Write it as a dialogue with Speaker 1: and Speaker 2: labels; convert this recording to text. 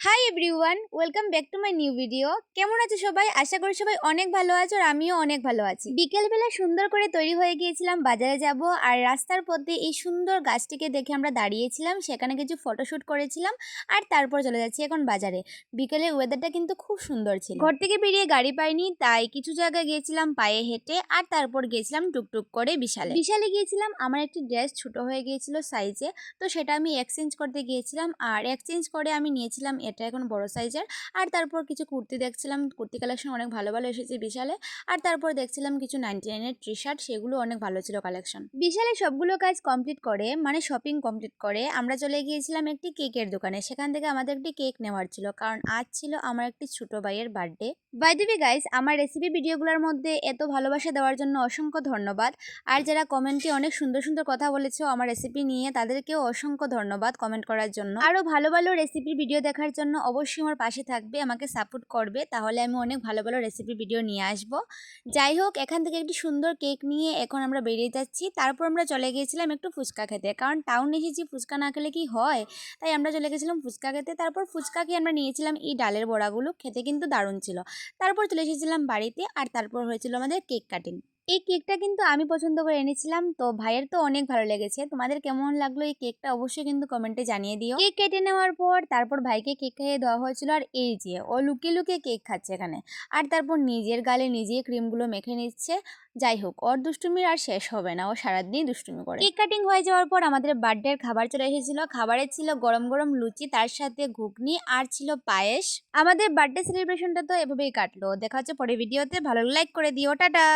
Speaker 1: Hi everyone, welcome back to my new video. কেমন আছো সবাই? আশা করি সবাই অনেক ভালো আছো আর আমিও অনেক ভালো আছি। বিকেলবেলা সুন্দর করে তৈরি হয়ে গিয়েছিলাম বাজারে যাব, আর রাস্তার পথে এই সুন্দর গাছটিকে দেখে আমরা দাঁড়িয়েছিলাম, সেখানে কিছু ফটোশুট করেছিলাম আর তারপর চলে যাচ্ছি এখন বাজারে। বিকেলের ওয়েদারটা কিন্তু খুব সুন্দর ছিল। ঘর থেকে বেরিয়ে গাড়ি পাইনি, তাই কিছু জায়গায় গিয়েছিলাম পায়ে হেঁটে, আর তারপর গিয়েছিলাম টুকটুক করে বিশালে। বিশালে গিয়েছিলাম, আমার একটি ড্রেস ছোট হয়ে গিয়েছিল সাইজে, তো সেটা আমি এক্সচেঞ্জ করতে গিয়েছিলাম, আর এক্সচেঞ্জ করে আমি নিয়েছিলাম এটা এখন বড় সাইজের। আর তারপর কিছু কুর্তি দেখছিলাম, কুর্তি কালেকশন অনেক ভালো ভালো এসেছে বিশালে। আর তারপর দেখছিলাম কিছু 99-এর টি শার্ট, সেগুলো অনেক ভালো ছিল কালেকশন। বিশালে সবগুলো কাজ কমপ্লিট করে, মানে শপিং কমপ্লিট করে আমরা চলে গিয়েছিলাম একটি কেকের দোকানে। সেখান থেকে আমাদের একটি কেক নেওয়ার ছিল, কারণ আজ ছিল আমার একটি ছোট ভাইয়ের birthday. By the way guys, আমার রেসিপি ভিডিওগুলোর মধ্যে এত ভালোবাসা দেওয়ার জন্য অসংখ্য ধন্যবাদ। আর যারা কমেন্টে অনেক সুন্দর সুন্দর কথা বলেছো আমার রেসিপি নিয়ে, তাদেরকেও অসংখ্য ধন্যবাদ কমেন্ট করার জন্য। আরও ভালো ভালো রেসিপির ভিডিও দেখার জন্য অবশ্যই আমার পাশে থাকবে, আমাকে সাপোর্ট করবে, তাহলে আমি অনেক ভালো ভালো রেসিপি ভিডিও নিয়ে আসব। যাই হোক, এখান থেকে একটি সুন্দর কেক নিয়ে এখন আমরা বেরিয়ে যাচ্ছি। তারপর আমরা চলে গিয়েছিলাম একটু ফুচকা খেতে, কারণ টাউন এসেছি, ফুচকা না খেলে কি হয়, তাই আমরা চলে গেছিলাম ফুচকা খেতে। তারপর ফুচকা খেয়ে আমরা নিয়েছিলাম এই ডালের বড়াগুলো, খেতে কিন্তু দারুণ ছিল। তারপর চলে এসেছিলাম বাড়িতে, আর তারপর হয়েছিল আমাদের কেক কাটিং। এই কেকটা কিন্তু আমি পছন্দ করে এনেছিলাম, তো ভাইয়ের তো অনেক ভালো লেগেছে। তোমাদের কেমন লাগলো এই কেকটা অবশ্যই কিন্তু কমেন্টে জানিয়ে দিও। কেক কেটে নেওয়ার পর তারপর ভাইকে কেক খাইয়ে দেওয়া হয়েছিল, আর এই যে ও লুকিয়ে লুকিয়ে কেক খাচ্ছে এখানে। আর তারপর নিজের গালে নিজে ক্রিমগুলো মেখে নিচ্ছে। যাই হোক, ওর দুষ্টুমির আর শেষ হবে না, ও সারাদিনই দুষ্টুমি করে। কেক কাটিং হয়ে যাওয়ার পর আমাদের বার্থডের খাবার চলে এসেছিল। খাবারে ছিল গরম গরম লুচি, তার সাথে ঘুগনি, আর ছিল পায়েস। আমাদের বার্থডে সেলিব্রেশনটা তো এভাবেই কাটলো। দেখা হচ্ছে পরের ভিডিওতে, ভালো লাইক করে দিও, টাটা।